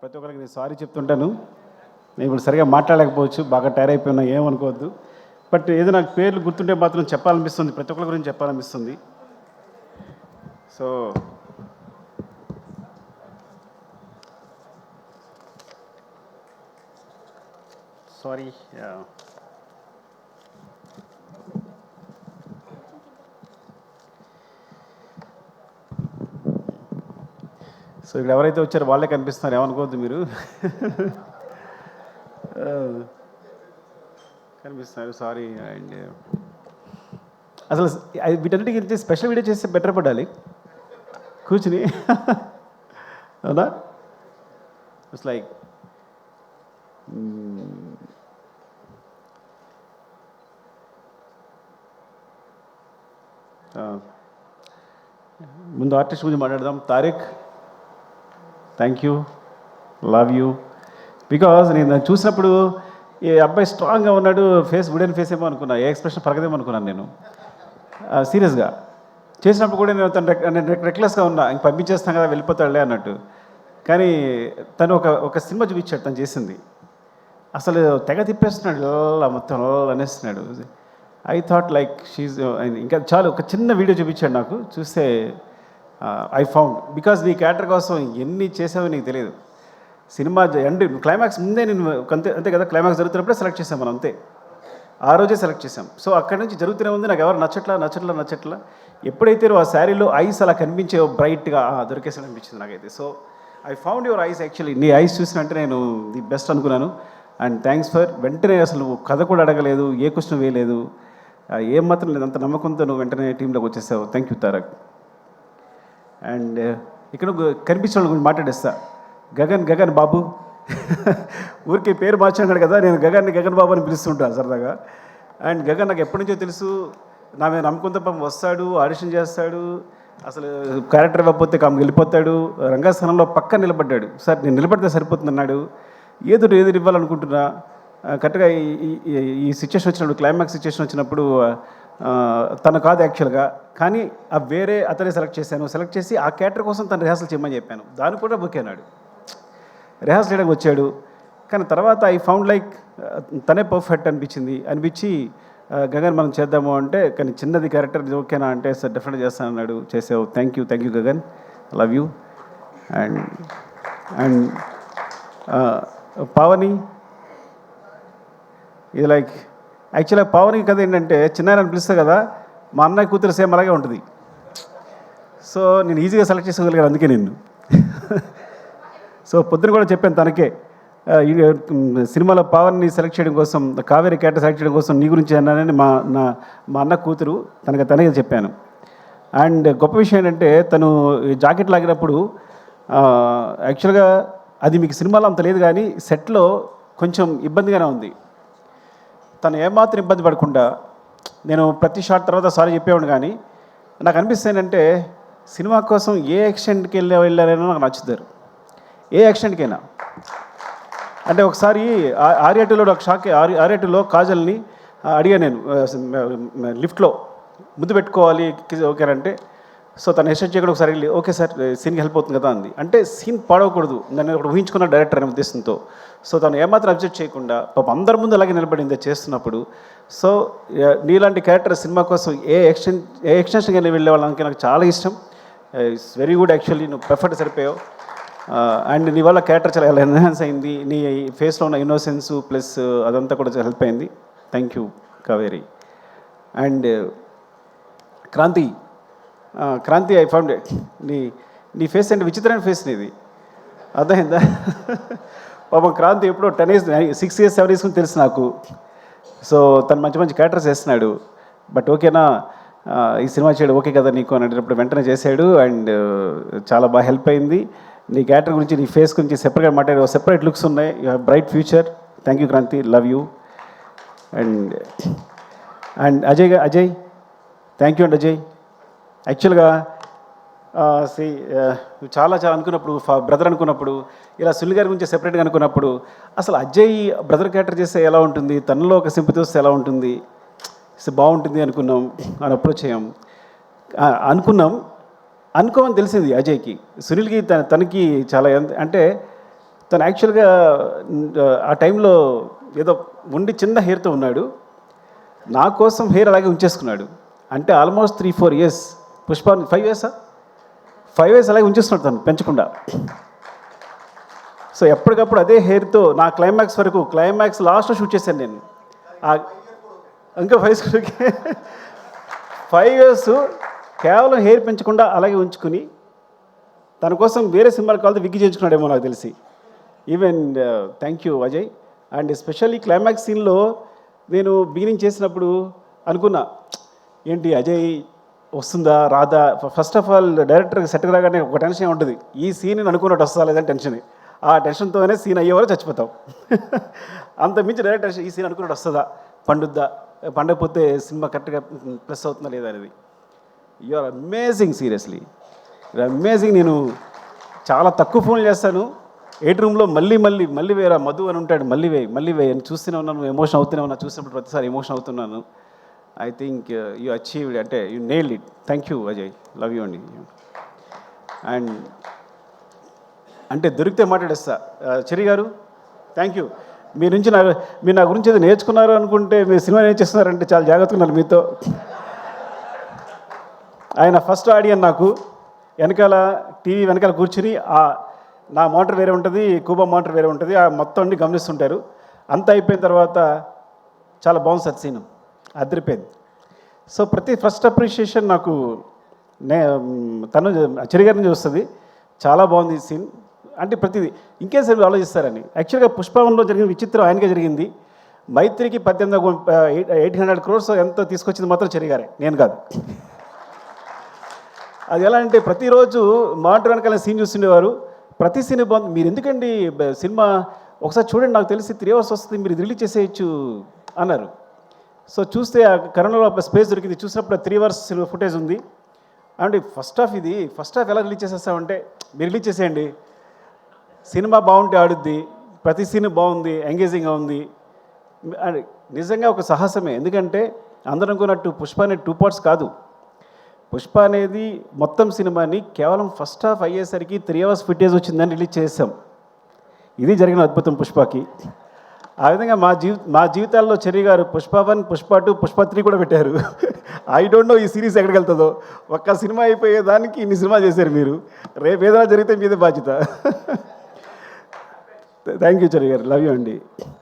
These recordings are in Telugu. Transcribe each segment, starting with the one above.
ప్రతి ఒక్కరికి నేను సారీ చెప్తుంటాను. నేను ఇప్పుడు సరిగా మాట్లాడలేకపోవచ్చు, బాగా టైర్ అయిపోయినా ఏమనుకోవద్దు. బట్ ఏదో నాకు పేర్లు గుర్తుంటే మాత్రం చెప్పాలనిపిస్తుంది, ప్రతి ఒక్కరి గురించి చెప్పాలనిపిస్తుంది. So sorry. సో ఇక్కడ ఎవరైతే వచ్చారో వాళ్ళే కనిపిస్తున్నారు, ఏమనుకోవద్దు మీరు. కనిపిస్తున్నారు, సారీ. అండ్ అసలు వీటన్నిటికి గురించి స్పెషల్ వీడియో చేస్తే బెటర్ పడాలి కూర్చుని. అవునా? ఇట్స్ లైక్ ముందు ఆర్టిస్ట్ గురించి మాట్లాడదాం. Tariq, thank you, love you. Because నేను చూసినప్పుడు ఈ అబ్బాయి స్ట్రాంగ్గా ఉన్నాడు, ఫేస్ వుడెన్ ఫేస్ ఏమో అనుకున్నా, ఏ ఎక్స్ప్రెషన్ పరగదేమో అనుకున్నాను నేను సీరియస్గా. చేసినప్పుడు కూడా నేను తను రెక్లెస్గా ఉన్నా, ఇంక పంపించేస్తాను కదా వెళ్ళిపోతాడులే అన్నట్టు. కానీ తను ఒక సినిమా చూపించాడు తను చేసింది, అసలు తెగ తిప్పేస్తున్నాడు, ఇలా మొత్తం అనేస్తున్నాడు. ఐ థాట్ లైక్ షీజ్, ఇంకా చాలు ఒక చిన్న వీడియో చూపించాడు నాకు, చూస్తే ఐ ఫౌండ్. బికాజ్ నీ క్యారెక్టర్ కోసం ఎన్ని చేసావో నీకు తెలియదు. సినిమా ఎండ్ క్లైమాక్స్ ముందే నేను అంతే కదా, క్లైమాక్స్ జరుగుతున్నప్పుడే సెలెక్ట్ చేసాం మనం, అంతే ఆ రోజే సెలెక్ట్ చేసాం. సో అక్కడి నుంచి జరుగుతూనే ఉంది, నాకు ఎవరు నచ్చట్లా. ఎప్పుడైతే నువ్వు ఆ శారీలో ఐస్ అలా కనిపించే బ్రైట్గా దొరికేసాడు అనిపించింది నాకైతే. So I found your eyes. Actually నీ ఐస్ చూసినంటే నేను ది బెస్ట్ అనుకున్నాను. అండ్ థ్యాంక్స్ ఫర్ వెంటనే, అసలు కథ కూడా అడగలేదు, ఏ క్వశ్చన్ వేయలేదు, ఏం మాత్రం లేదు, అంత నమ్మకంతో నువ్వు వెంటనే టీంలోకి వచ్చేసావు. Thank you Tarak. అండ్ ఇక్కడ కనిపించిన వాళ్ళ గురించి మాట్లాడేస్తా. గగన్ బాబు. ఊరికి పేరు మార్చాడు కదా, నేను గగన్ బాబు అని పిలుస్తుంటాను సరదాగా. అండ్ గగన్ నాకు ఎప్పటి నుంచో తెలుసు, నా మీద నమ్మకంతో పాపం వస్తాడు, ఆడిషన్ చేస్తాడు, అసలు క్యారెక్టర్ ఇవ్వకపోతే కాము వెళ్ళిపోతాడు. రంగస్థానంలో పక్క నిలబడ్డాడు. సార్ నేను నిలబడితే సరిపోతుంది అన్నాడు. ఏదో ఇవ్వాలనుకుంటున్నా. కరెక్ట్గా ఈ సిచ్యువేషన్ వచ్చినప్పుడు, క్లైమాక్స్ సిచ్యువేషన్ వచ్చినప్పుడు తను కాదు యాక్చువల్గా, కానీ ఆ వేరే అతనే సెలెక్ట్ చేసి ఆ క్యారెక్టర్ కోసం తను రిహార్సల్ చేయమని చెప్పాను. దాన్ని కూడా బుక్ అయినాడు, రిహార్సల్ చేయడానికి వచ్చాడు. కానీ తర్వాత ఐ ఫౌండ్ లైక్ తనే పర్ఫెక్ట్ అనిపించి గగన్ మనం చేద్దాము అంటే, కానీ చిన్నది క్యారెక్టర్ ఓకేనా అంటే, సార్ డెఫినెట్గా చేస్తాను అన్నాడు. చేసావు. Thank you Gagan, love you. And Pavani, ఇది లైక్ యాక్చువల్గా పావని కథ ఏంటంటే, చిన్నారని పిలుస్తా కదా, మా అన్నయ్య కూతురు సేమ్ అలాగే ఉంటుంది. సో నేను ఈజీగా సెలెక్ట్ చేసుకోగలిగాను అందుకే నిన్ను. సో పొద్దున కూడా చెప్పాను తనకే, సినిమాలో పావన్ని సెలెక్ట్ చేయడం కోసం, కావేరి క్యారెక్టర్ సెలెక్ట్ చేయడం కోసం నీ గురించి అన్నానని మా అన్న కూతురు తనకే చెప్పాను. అండ్ గొప్ప విషయం ఏంటంటే, తను జాకెట్ లాగినప్పుడు యాక్చువల్గా అది మీకు సినిమాలో అంత లేదు, కానీ సెట్లో కొంచెం ఇబ్బందిగానే ఉంది. తను ఏమాత్రం ఇబ్బంది పడకుండా, నేను ప్రతి షాట్ తర్వాత సారీ చెప్పేవాడు, కానీ నాకు అనిపిస్తేనంటే సినిమా కోసం ఏ ఎక్స్టెంట్కి వెళ్ళారైనా నాకు నచ్చుతారు, ఏ ఎక్స్టెంట్కైనా. అంటే ఒకసారి ఆర్యాటూలో ఒక షాక్, ఆర్యాటూలో కాజల్ని అడిగా నేను లిఫ్ట్లో ముద్దు పెట్టుకోవాలి ఓకేనంటే, సో తను హెస్టేట్ చేయకుండా ఒకసారి వెళ్ళి ఓకే సార్ సీన్కి హెల్ప్ అవుతుంది కదా అంది. అంటే సీన్ పాడవకూడదు, నన్ను ఒకటి ఊహించుకున్న డైరెక్టర్ అనే ఉద్దేశంతో. సో తను ఏమాత్రం అబ్జెక్ట్ చేయకుండా పాపం అందరి ముందు అలాగే నిలబడింది చేస్తున్నప్పుడు. సో నీలాంటి క్యారెక్టర్ సినిమా కోసం ఏ ఎక్స్టెన్షన్గా వెళ్ళే వాళ్ళకి నాకు చాలా ఇష్టం. It's very good. యాక్చువల్లీ నువ్వు పర్ఫెక్ట్ సరిపోయావు. అండ్ నీ వల్ల క్యారెక్టర్ చాలా ఎన్హాన్స్ అయింది, నీ ఫేస్లో ఉన్న ఇన్నోసెన్స్ ప్లస్ అదంతా కూడా చాలా హెల్ప్ అయింది. Thank you Kaveri. And Kranthi I found it. నీ ఫేస్ అంటే విచిత్రమైన ఫేస్ నీది, అర్థమైందా? పాపం క్రాంతి ఎప్పుడో 6 years 7 years తెలుసు నాకు. సో తను మంచి క్యారెక్టర్స్ వేస్తున్నాడు. బట్ ఓకేనా ఈ సినిమా చేయడం ఓకే కదా నీకు అని అడిగినప్పుడు వెంటనే చేశాడు. అండ్ చాలా బాగా హెల్ప్ అయింది. నీ క్యారెక్టర్ గురించి, నీ ఫేస్ గురించి సెపరేట్గా మాట్లాడే సెపరేట్ లుక్స్ ఉన్నాయి. You have bright future. Thank you Kranthi, love you. And Ajay thank you అండి. అజయ్ యాక్చువల్గా చాలా అనుకున్నప్పుడు, బ్రదర్ అనుకున్నప్పుడు, ఇలా సునీల్ గారి గురించి సెపరేట్గా అనుకున్నప్పుడు, అసలు అజయ్ బ్రదర్ క్యారెక్టర్ చేస్తే ఎలా ఉంటుంది, తనలో ఒక సింపతి వస్తే ఎలా ఉంటుంది, బాగుంటుంది అనుకున్నాం. అని అప్రోచ్ అయ్యాం, అనుకోమని తెలిసింది అజయ్కి. సునీల్కి తనకి చాలా అంటే తను యాక్చువల్గా ఆ టైంలో ఏదో ఉండి చిన్న హెయిర్తో ఉన్నాడు. నా కోసం హెయిర్ అలాగే ఉంచేసుకున్నాడు. అంటే ఆల్మోస్ట్ 3-4 ఇయర్స్ పుష్ప 5 ఇయర్సా 5 ఇయర్స్ అలాగే ఉంచేస్తున్నాడు తను పెంచకుండా. సో ఎప్పటికప్పుడు అదే హెయిర్తో నా క్లైమాక్స్ వరకు, క్లైమాక్స్ లాస్ట్లో షూట్ చేశాను నేను. ఇంకా 5 ఇయర్స్ కేవలం హెయిర్ పెంచకుండా అలాగే ఉంచుకుని తన కోసం వేరే సినిమాలు కావాలి విగ్గి చేయించుకున్నాడేమో నాకు తెలిసి. Even thank you Ajay. And especially climax సీన్లో నేను బిగినింగ్ చేసినప్పుడు అనుకున్నా, ఏంటి అజయ్ వస్తుందా రాదా. ఫస్ట్ ఆఫ్ ఆల్ డైరెక్టర్కి సెట్ రాగానే ఒక టెన్షన్ ఉంటుంది, ఈ సీన్ అనుకున్నట్టు వస్తుందా లేదని టెన్షన్. ఆ టెన్షన్తోనే సీన్ అయ్యేవారు చచ్చిపోతాం. అంత మించి డైరెక్ట్ టెన్షన్, ఈ సీన్ అనుకున్నట్టు వస్తుందా, పండుద్దా, పండకపోతే సినిమా కరెక్ట్గా ప్లస్ అవుతుందా లేదా అనేది. You are amazing, seriously amazing. నేను చాలా తక్కువ ఫోన్లు చేస్తాను. 8 రూమ్లో మళ్ళీ వేరే మధు అని ఉంటాడు, మళ్ళీ వే అని చూస్తూనే ఉన్నాను, ఎమోషన్ అవుతూనే ఉన్నా. చూసినప్పుడు ప్రతిసారి ఎమోషన్ అవుతున్నాను. ఐ థింక్ యూ అచీవ్డ్, అంటే you nailed it. Thank you Ajay, love you అండి. అండ్ అంటే దొరికితే మాట్లాడేస్తా. చెరి గారు థ్యాంక్ యూ. మీరు నా గురించి ఏదో నేర్చుకున్నారు అనుకుంటే మీరు సినిమా నేర్చేస్తున్నారంటే చాలా జాగ్రత్తగా ఉన్నారు మీతో. ఆయన ఫస్ట్ ఆడియన్ నాకు. వెనకాల టీవీ వెనకాల కూర్చుని నా మోటార్ వేరే ఉంటుంది, కూబా మోటార్ వేరే ఉంటుంది, ఆ మొత్తం అన్ని గమనిస్తుంటారు. అంతా అయిపోయిన తర్వాత చాలా బాగుంది సార్ సీను, అదిరిపోయింది. సో ఫస్ట్ అప్రిషియేషన్ నాకు తను చెరిగారి నుంచి వస్తుంది. చాలా బాగుంది ఈ సీన్. అంటే ప్రతిదీ ఇంకేసారి ఆలోచిస్తారని. యాక్చువల్గా పుష్పవనంలో జరిగిన విచిత్రం ఆయనకే జరిగింది. మైత్రికి 800 crores ఎంతో తీసుకొచ్చింది మాత్రం చెరిగారే, నేను కాదు. అది ఎలా అంటే ప్రతిరోజు మానిటర్ వెనకాల సీన్ చూస్తుండేవారు. ప్రతి సీన్ బాగుంది, మీరు ఎందుకండి సినిమా ఒకసారి చూడండి, నాకు తెలిసి 3 hours వస్తుంది, మీరు రిలీజ్ చేసేయచ్చు అన్నారు. సో చూస్తే ఆ కరోనాలో స్పేస్ దొరికింది. చూసినప్పుడు 3 hours ఫుటేజ్ ఉంది. అంటే ఫస్ట్ హాఫ్ ఎలా రిలీజ్ చేసేస్తామంటే, మీరు రిలీజ్ చేసేయండి, సినిమా బాగుంటే ఆడుద్ది, ప్రతి సీన్ బాగుంది, ఎంగేజింగ్గా ఉంది. నిజంగా ఒక సాహసమే. ఎందుకంటే అందరూ అనుకున్నట్టు పుష్ప అనేది 2 parts కాదు. పుష్ప అనేది మొత్తం సినిమాని కేవలం ఫస్ట్ హాఫ్ అయ్యేసరికి 3 hours ఫుటేజ్ వచ్చిందని రిలీజ్ చేసాం. ఇది జరిగిన అద్భుతం పుష్పకి. ఆ విధంగా మా జీవితాల్లో చెర్రీ గారు పుష్ప 1, పుష్ప 2, పుష్ప 3 కూడా పెట్టారు. ఐ డోంట్ నో ఈ సిరీస్ ఎక్కడికి వెళ్తుందో. ఒక్క సినిమా అయిపోయేదానికి ఇన్ని సినిమా చేశారు మీరు. రేపు ఏదైనా జరిగితే మీదే బాధ్యత. థ్యాంక్ యూ చెర్రీ గారు, లవ్ యూ అండి,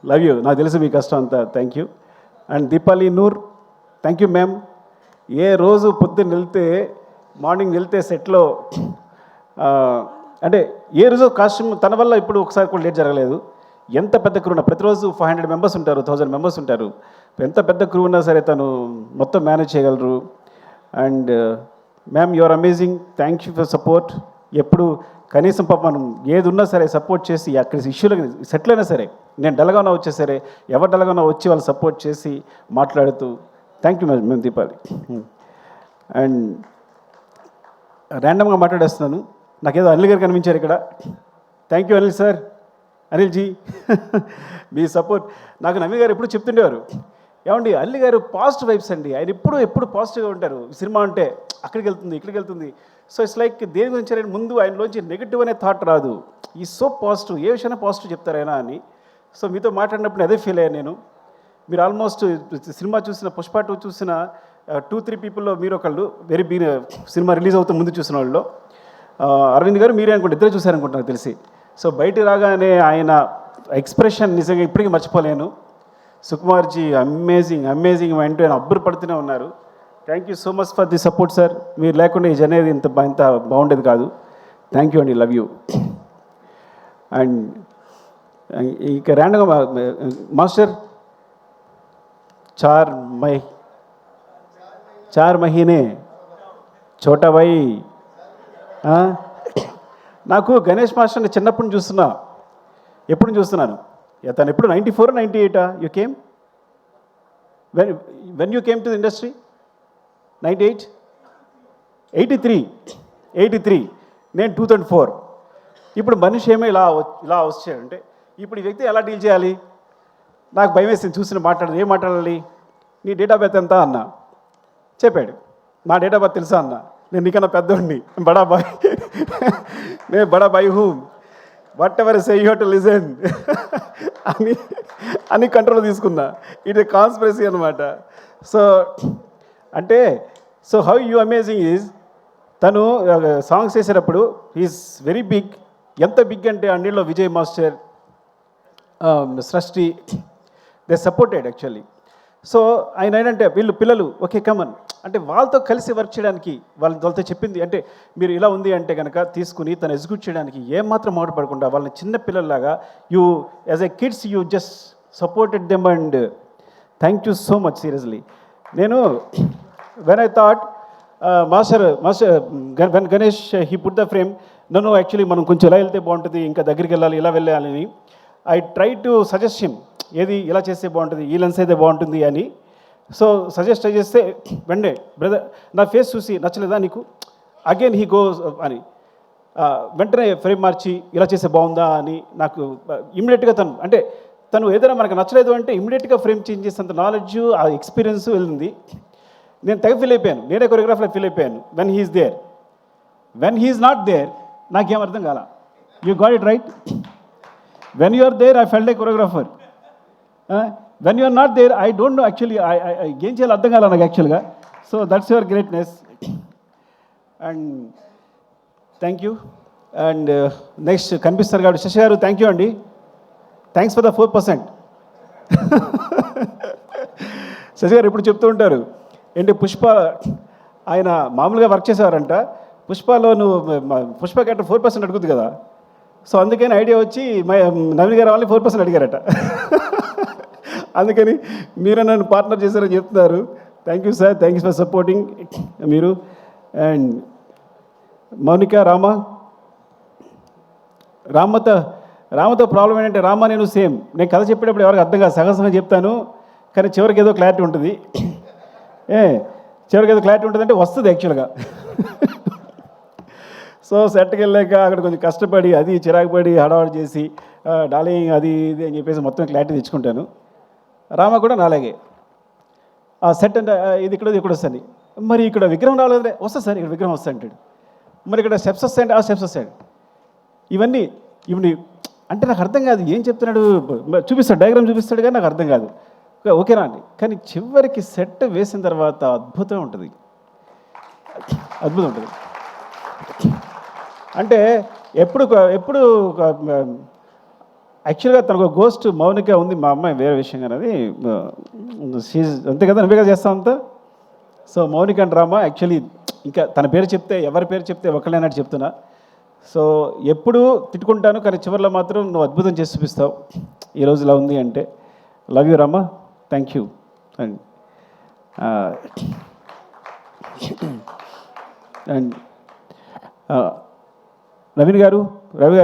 లవ్ యూ. నాకు తెలుసు మీ కష్టం అంతా. Thank you. And Deepali Noor, thank you ma'am. ఏ రోజు పొద్దున్న మార్నింగ్ వెళ్తే సెట్లో అంటే ఏ రోజు కాస్ట్యూమ్ తన వల్ల ఇప్పుడు ఒకసారి కూడా లేట్ జరగలేదు. ఎంత పెద్ద క్రూ ఉన్నా, ప్రతిరోజు 500 members ఉంటారు, 1000 members ఉంటారు. ఎంత పెద్ద క్రూ ఉన్నా సరే తను మొత్తం మేనేజ్ చేయగలరు. And ma'am you are amazing, thank you for support. ఎప్పుడు కనీసం పాప మనం ఏది ఉన్నా సరే సపోర్ట్ చేసి, అక్కడ ఇష్యూలు సెటిల్ అయినా సరే, నేను డల్గా ఉన్నా వచ్చే సరే, ఎవరు డల్గా ఉన్నా వచ్చి వాళ్ళు సపోర్ట్ చేసి మాట్లాడుతూ, థ్యాంక్ యూ మేము దీపాలి. అండ్ ర్యాండమ్గా మాట్లాడేస్తున్నాను, నాకేదో అనిల్ గారు కనిపించారు ఇక్కడ. Thank you Anil sir, Anil ji. మీ సపోర్ట్ నాకు నవీన్ గారు ఎప్పుడు చెప్తుండేవారు, ఏమండి అల్లి గారు పాజిటివ్ వైబ్స్ అండి, ఆయన ఎప్పుడు పాజిటివ్గా ఉంటారు. సినిమా అంటే అక్కడికి వెళ్తుంది, ఇక్కడికి వెళ్తుంది. సో ఇట్స్ లైక్ దేని గురించి ఆయన ముందు ఆయనలోంచి నెగిటివ్ అనే థాట్ రాదు. ఈ సో పాజిటివ్, ఏ విషయాన్ని పాజిటివ్ చెప్తారైనా అని. సో మీతో మాట్లాడినప్పుడు అదే ఫీల్ అయ్యాను నేను. మీరు ఆల్మోస్ట్ సినిమా చూసిన పుష్ప 2 చూసిన 2-3 పీపుల్లో మీరు ఒకళ్ళు సినిమా రిలీజ్ అవుతూ ముందు చూసిన వాళ్ళు. అరవింద్ గారు మీరే అనుకుంటే ఇద్దరే చూశారనుకుంటా నాకు తెలిసి. సో బయట రాగానే ఆయన ఎక్స్ప్రెషన్ నిజంగా ఇప్పటికీ మర్చిపోలేను. సుకుమార్జీ అమేజింగ్ వెంటూ ఆయన అబ్బురు పడుతూనే ఉన్నారు. Thank you so much for the support sir. మీరు లేకుండా ఈ జర్నీ ఇంత బాగుండేది కాదు. థ్యాంక్ యూ అండి, లవ్ యూ. అండ్ ఇక ర్యాండమ్గా మాస్టర్ 4 మహీనే చోటా భాయ్. నాకు గణేష్ మాస్టర్ని చిన్నప్పుడు చూస్తున్నా, ఎప్పుడు చూస్తున్నాను. తను ఎప్పుడు 94 98 you came when you came to the industry? 98 83 నేను 2004. ఇప్పుడు మనిషి ఏమో ఇలా వచ్చాడంటే ఇప్పుడు ఈ వ్యక్తి ఎలా డీల్ చేయాలి? నాకు భయం వేసింది చూసిన ఏం మాట్లాడాలి? నీ డేట్ ఆఫ్ బర్త్ ఎంత అన్నా, చెప్పాడు. నా డేట్ ఆఫ్ బర్త్ తెలుసా అన్న, నేను నీకన్నా పెద్దోడిని, బడాబాయ్, నేను Badabhai who. What ever say you have to listen అని అని కంట్రోల్ తీసుకున్నా. ఇట్ ఏ కాన్స్పిరసీ అనమాట. సో అంటే so how you amazing is తను సాంగ్స్ చేసేటప్పుడు ఈజ్ వెరీ బిగ్. ఎంత బిగ్ అంటే అన్నిట్లో విజయ్ మాస్టర్, సృష్టి, దే సపోర్టెడ్ యాక్చువల్లీ. సో ఆయన ఏంటంటే వీళ్ళు పిల్లలు ఓకే కమన్ అంటే వాళ్ళతో కలిసి వర్క్ చేయడానికి వాళ్ళతో చెప్పింది అంటే మీరు ఇలా ఉంది అంటే కనుక తీసుకుని తను ఎగ్జిక్యూట్ చేయడానికి ఏమాత్రం మాట్లాడకుండా వాళ్ళని చిన్న పిల్లల్లాగా you as a kids you just supported them and thank you so much seriously. నేను when I thought master when Ganesh he put the frame నన్ను యాక్చువల్లీ మనం కొంచెం ఇలా వెళ్తే బాగుంటుంది, ఇంకా దగ్గరికి వెళ్ళాలి, ఇలా వెళ్ళాలని I try to suggest him ఏది ఇలా చేస్తే బాగుంటుంది, ఈ లెన్స్ అయితే బాగుంటుంది అని. సో సజెస్ట్ చేస్తే వెండే బ్రదర్ నా ఫేస్ చూసి నచ్చలేదా నీకు, అగైన్ హీ గోస్ అని వెంటనే ఫ్రేమ్ మార్చి ఇలా చేస్తే బాగుందా అని నాకు ఇమ్మీడియట్గా తను ఏదైనా మనకు నచ్చలేదు అంటే ఇమ్మీడియట్గా ఫ్రేమ్ చేంజ్ చేసేంత నాలెడ్జ్ ఆ ఎక్స్పీరియన్స్ వెళ్ళింది. నేను తెగ ఫీల్ అయిపోయాను, నేనే కొరియోగ్రాఫర్లో ఫీల్ అయిపోయాను. When he is there, when he is not there నాకేం అర్థం కాల. You got it right. When you are there I felt a choreographer. When you are not there I don't know actually ఏం చేయాలో అర్థం కాల నాకు యాక్చువల్గా. So that's your greatness and thank you. And next కనిపిస్తారు కాబట్టి శశి గారు థ్యాంక్ యూ అండి. Thanks for the 4%. శశి గారు ఎప్పుడు చెప్తూ ఉంటారు ఏంటి పుష్ప ఆయన మామూలుగా వర్క్ చేసేవారంట, పుష్పలో నువ్వు పుష్ప క్యారెక్టర్ 4% అడుగుద్ది కదా. సో అందుకని ఐడియా వచ్చి నవీన్ గారు వాళ్ళని 4% అడిగారట. అందుకని మీరు నన్ను పార్ట్నర్ చేశారని చెప్తున్నారు. Thank you sir, thank you for supporting మీరు. అండ్ మౌనిక, రామతో ప్రాబ్లం ఏంటంటే రామ నేను సేమ్. నేను కథ చెప్పేటప్పుడు ఎవరికి అర్థం కాదు, సగం చెప్తాను కానీ చివరికి ఏదో క్లారిటీ ఉంటుంది. చివరికి ఏదో క్లారిటీ ఉంటుందంటే వస్తుంది యాక్చువల్గా. సో సెట్కి వెళ్ళాక అక్కడ కొంచెం కష్టపడి అది చిరాకుపడి హడావడి చేసి డార్లింగ్ అది ఇది అని చెప్పేసి మొత్తం క్లారిటీ తెచ్చుకుంటాను. రామ కూడా నాలాగే ఆ సెట్ అంటే ఇది ఇక్కడ వస్తుంది, మరి ఇక్కడ విగ్రహం రాలేదే, వస్తుంది సార్ ఇక్కడ విగ్రహం వస్తా అంటాడు, మరి ఇక్కడ స్టెప్స్ వస్తాయంటే ఆ స్టెప్స్ వస్తాడు. ఇవన్నీ అంటే నాకు అర్థం కాదు ఏం చెప్తున్నాడు, చూపిస్తాడు డయాగ్రామ్ చూపిస్తాడు కానీ నాకు అర్థం కాదు. ఓకేనా అండి, కానీ చివరికి సెట్ వేసిన తర్వాత అద్భుతం ఉంటుంది. అంటే ఎప్పుడు యాక్చువల్గా తనకు గోస్ట్ మౌనిక ఉంది, మా అమ్మాయి వేరే విషయం కానీ అది అంతే కదా, నువ్వే కదా చేస్తావు అంతా. So Mounika and Rama actually ఇంకా తన పేరు చెప్తే ఎవరి పేరు చెప్తే ఒకళ్ళైనట్టు చెప్తున్నా. సో ఎప్పుడు తిట్టుకుంటాను కానీ చివరిలో మాత్రం నువ్వు అద్భుతం చేసి చూపిస్తావు ఈరోజు ఇలా ఉంది అంటే. Love you Rama, thank you. And and Naveen గారు, రవి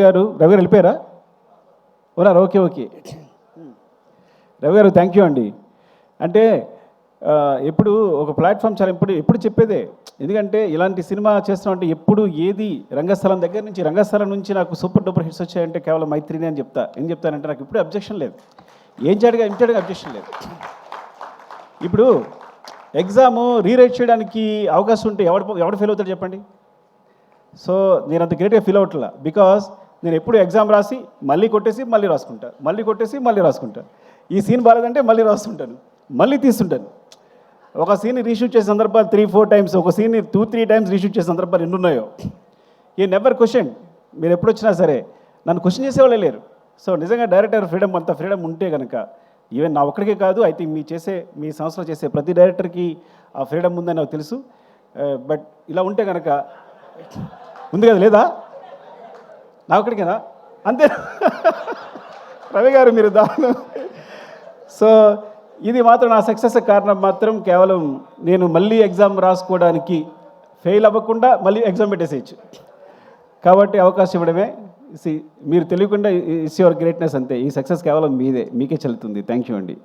గారు వెళ్ళిపోయారా? ఉన్నారు, ఓకే. రవి గారు థ్యాంక్ యూ అండి. అంటే ఎప్పుడు ఒక ప్లాట్ఫామ్ చాలా ఎప్పుడు చెప్పేదే, ఎందుకంటే ఇలాంటి సినిమా చేస్తామంటే ఎప్పుడు ఏది రంగస్థలం నుంచి నాకు సూపర్ డూపర్ హిట్స్ వచ్చాయంటే కేవలం మైత్రిని అని ఏం చెప్తానంటే నాకు ఇప్పుడు అబ్జెక్షన్ లేదు, ఏం చేయడానికి అబ్జెక్షన్ లేదు. ఇప్పుడు ఎగ్జాము రీరైట్ చేయడానికి అవకాశం ఉంటే ఎవడు ఫెయిల్ అవుతాడు చెప్పండి. సో నేను అంత గ్రేట్గా ఫీల్ అవ్వట్లా, బికాస్ నేను ఎప్పుడు ఎగ్జామ్ రాసి మళ్ళీ కొట్టేసి మళ్ళీ రాసుకుంటా, ఈ సీన్ బాగాలేదంటే మళ్ళీ రాస్తుంటాను, మళ్ళీ తీస్తుంటాను. ఒక సీన్ని రీషూట్ చేసే సందర్భాలు 3-4 టైమ్స్, ఒక సీన్ని 2-3 టైమ్స్ రీషూట్ చేసే సందర్భాలు ఎన్ని ఉన్నాయో. ఈ నెవర్ క్వశ్చన్, మీరు ఎప్పుడు వచ్చినా సరే నన్ను క్వశ్చన్ చేసేవాళ్ళే లేరు. సో నిజంగా డైరెక్టర్ ఫ్రీడమ్, అంత ఫ్రీడమ్ ఉంటే కనుక ఈవెన్ నా ఒక్కడికే కాదు, అయితే మీ సంస్థలో చేసే ప్రతి డైరెక్టర్కి ఆ ఫ్రీడమ్ ఉందని నాకు తెలుసు. బట్ ఇలా ఉంటే కనుక ఉంది కదా, లేదా నా ఒక్కడికేనా అంతే. రవి గారు మీరు దారుణం. సో ఇది మాత్రం నా సక్సెస్ కారణం మాత్రం కేవలం నేను మళ్ళీ ఎగ్జామ్ రాసుకోవడానికి ఫెయిల్ అవ్వకుండా మళ్ళీ ఎగ్జామ్ పెట్టేసేయచ్చు కాబట్టి అవకాశం ఇవ్వడమే. మీరు తెలియకుండా ఇట్స్ యువర్ గ్రేట్నెస్ అంతే. ఈ సక్సెస్ కేవలం మీకే చెల్లుతుంది. థ్యాంక్ యూ అండి.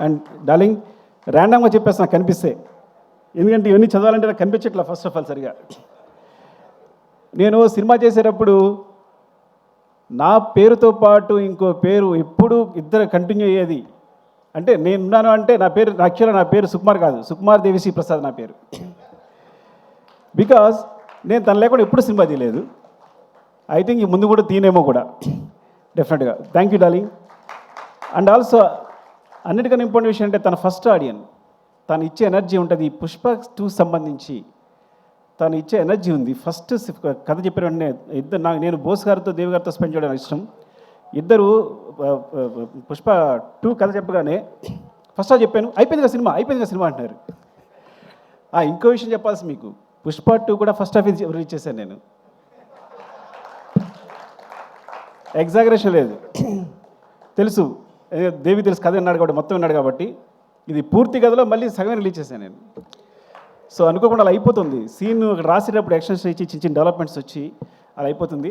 అండ్ డార్లింగ్ ర్యాండమ్గా చెప్పేసి నాకు కనిపిస్తే, ఎందుకంటే ఇవన్నీ చదవాలంటే నాకు కనిపించట్లా ఫస్ట్ ఆఫ్ ఆల్ సరిగా. నేను సినిమా చేసేటప్పుడు నా పేరుతో పాటు ఇంకో పేరు ఎప్పుడు ఇద్దరు కంటిన్యూ అయ్యేది. అంటే నేనున్నాను అంటే నా పేరు యాక్చువల్గా నా పేరు సుకుమార్ కాదు, సుకుమార్ దేవిశ్రీ ప్రసాద్ నా పేరు. బికాజ్ నేను తను లేకుండా ఎప్పుడు సినిమా తీయలేదు. ఐ థింక్ ఈ ముందు కూడా తీనేమో కూడా డెఫినెట్గా. Thank you darling. And also అన్నిటికన్నా ఇంపార్టెంట్ విషయం అంటే తన ఫస్ట్ ఆడియన్, తను ఇచ్చే ఎనర్జీ ఉంటుంది. ఈ పుష్ప 2 సంబంధించి తను ఇచ్చే ఎనర్జీ ఉంది. ఫస్ట్ కథ చెప్పిన వెంటనే నేను బోస్ గారితో దేవి గారితో స్పెండ్ చేయడం ఇష్టం. ఇద్దరు పుష్ప 2 కథ చెప్పగానే ఫస్ట్ చెప్పాను, అయిపోయింది కదా సినిమా అంటున్నారు. ఇంకో విషయం చెప్పాల్సి మీకు, పుష్ప 2 కూడా ఫస్ట్ హాఫ్ రిలీజ్ చేశాను నేను. ఎగ్జాగరేషన్ లేదు, తెలుసు దేవి తెలుసు, కథ విన్నాడు కాబట్టి, మొత్తం విన్నాడు కాబట్టి. ఇది పూర్తి కథలో మళ్ళీ సగం రిలీజ్ చేశాను నేను. సో అనుకోకుండా అలా అయిపోతుంది. సీన్ రాసేటప్పుడు ఎక్స్టెన్షన్ ఇచ్చి చిన్న చిన్న డెవలప్మెంట్స్ వచ్చి అలా అయిపోతుంది.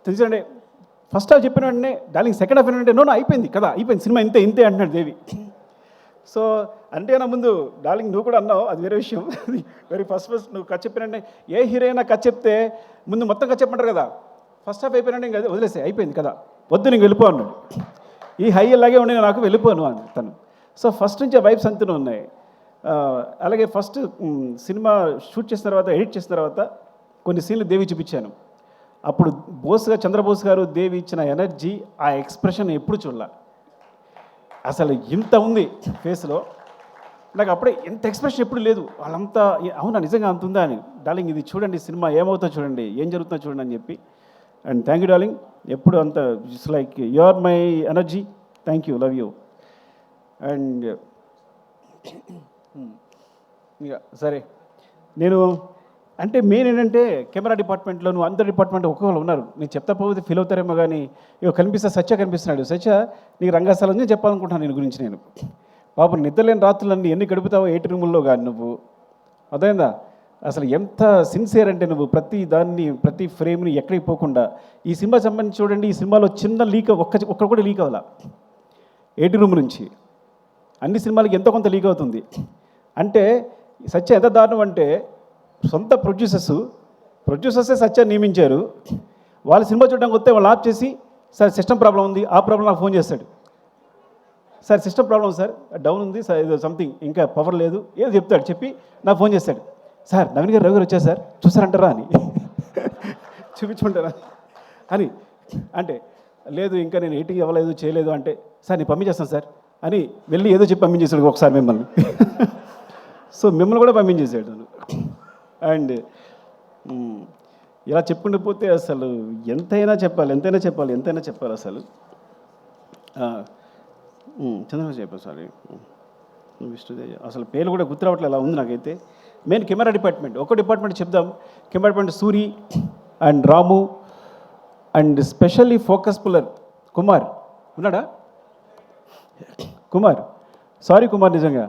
తెలుసండి, ఫస్ట్ హాఫ్ చెప్పిన వెంటనే డార్లింగ్ సెకండ్ హాఫ్ ఏంటంటే నో అయిపోయింది కదా, అయిపోయింది సినిమా ఇంతే అంటున్నాడు దేవి. సో అంటే నా ముందు డార్లింగ్ నువ్వు కూడా అన్నావు, అది వేరే విషయం. వెరీ ఫస్ట్ నువ్వు కథ చెప్పినంటే ఏ హీరోయినా కథ చెప్తే ముందు మొత్తం కథ చెప్పమంటారు కదా. ఫస్ట్ హాఫ్ అయిపోయినంటే ఇంకా వదిలేసే, అయిపోయింది కదా, వద్దు నీకు వెళ్ళిపో అన్నాడు. ఈ హై అలాగే ఉండి నాకు వెళ్ళిపోను అని తను. సో ఫస్ట్ నుంచి ఆ వైబ్స్ అంతనే ఉన్నాయి. అలాగే ఫస్ట్ సినిమా షూట్ చేసిన తర్వాత, ఎడిట్ చేసిన తర్వాత కొన్ని సీన్లు దేవి చూపించాను. అప్పుడు చంద్రబోస్ గారు దేవి ఇచ్చిన ఎనర్జీ, ఆ ఎక్స్ప్రెషన్ ఎప్పుడు చూడాల. అసలు ఇంత ఉంది ఫేస్లో, నాకు అప్పుడే ఎంత ఎక్స్ప్రెషన్ ఎప్పుడు లేదు. వాళ్ళంతా అవునా నిజంగా అంత ఉందా అని. డార్లింగ్ ఇది చూడండి, సినిమా ఏమవుతుందో చూడండి, ఏం జరుగుతుందో చూడండి అని చెప్పి. అండ్ థ్యాంక్ యూ డార్లింగ్, ఎప్పుడు అంత it's like you are my energy. Thank you, love you. And ఇక సరే, నేను అంటే మెయిన్ ఏంటంటే కెమెరా డిపార్ట్మెంట్లో నువ్వు అందరి డిపార్ట్మెంట్ ఒక్కొక్కరు ఉన్నారు. నేను చెప్తా పోతే ఫీల్ అవుతారేమో కానీ ఇక సత్య కనిపిస్తున్నాడు. సత్య నీకు రంగస్థలం నేను చెప్పాలనుకుంటున్నాను నేను గురించి. నేను పాపం నిద్రలేని రాత్రులన్నీ ఎన్ని గడుపుతావో 8 రూముల్లో కానీ నువ్వు, అదైందా అసలు ఎంత సిన్సియర్ అంటే నువ్వు ప్రతి దాన్ని, ప్రతి ఫ్రేమ్ని ఎక్కడికి పోకుండా. ఈ సినిమా సంబంధించి చూడండి, ఈ సినిమాలో చిన్న లీక్ ఒక్కడ కూడా లీక్ అవ్వాల. 8 రూమ్ నుంచి అన్ని సినిమాలకి ఎంతో కొంత లీక్ అవుతుంది. అంటే సత్య ఎంత దారుణం అంటే, సొంత ప్రొడ్యూసర్సే సత్యాన్ని నియమించారు. వాళ్ళ సినిమా చూడడానికి వస్తే వాళ్ళు ఆఫ్ చేసి, సార్ సిస్టమ్ ప్రాబ్లం ఉంది, ఆ ప్రాబ్లం నాకు ఫోన్ చేస్తాడు. Sir system problem sir, down ఉంది సార్, ఏదో సంథింగ్ ఇంకా పవర్ లేదు ఏదో చెప్తాడు. చెప్పి నాకు ఫోన్ చేస్తాడు, సార్ నవీన్ గారు రవి గారు వచ్చారు సార్ చూసారంటారా అని, చూపించుకుంటారా అని. అంటే లేదు ఇంకా నేను ఎడిటింగ్ ఇవ్వలేదు చేయలేదు అంటే, సార్ నేను పంపించేస్తాను సార్ అని వెళ్ళి ఏదో చెప్పి పంపించేసాడు ఒకసారి మిమ్మల్ని. సో మిమ్మల్ని కూడా పంపించేసాడు తను. అండ్ ఇలా చెప్పుకుంటూ పోతే అసలు ఎంతైనా చెప్పాలి అసలు. చంద్రబాబు చెప్పారు సారీ, విష్ణుదేవి అసలు పేరు కూడా గుర్తురావట్లే, అలా ఉంది నాకైతే. మెయిన్ కెమెరా డిపార్ట్మెంట్, ఒక డిపార్ట్మెంట్ చెప్దాం. Camera department Suri and Ramu and specially focus puller Kumar ఉన్నాడా? కుమార్, సారీ కుమార్, నిజంగా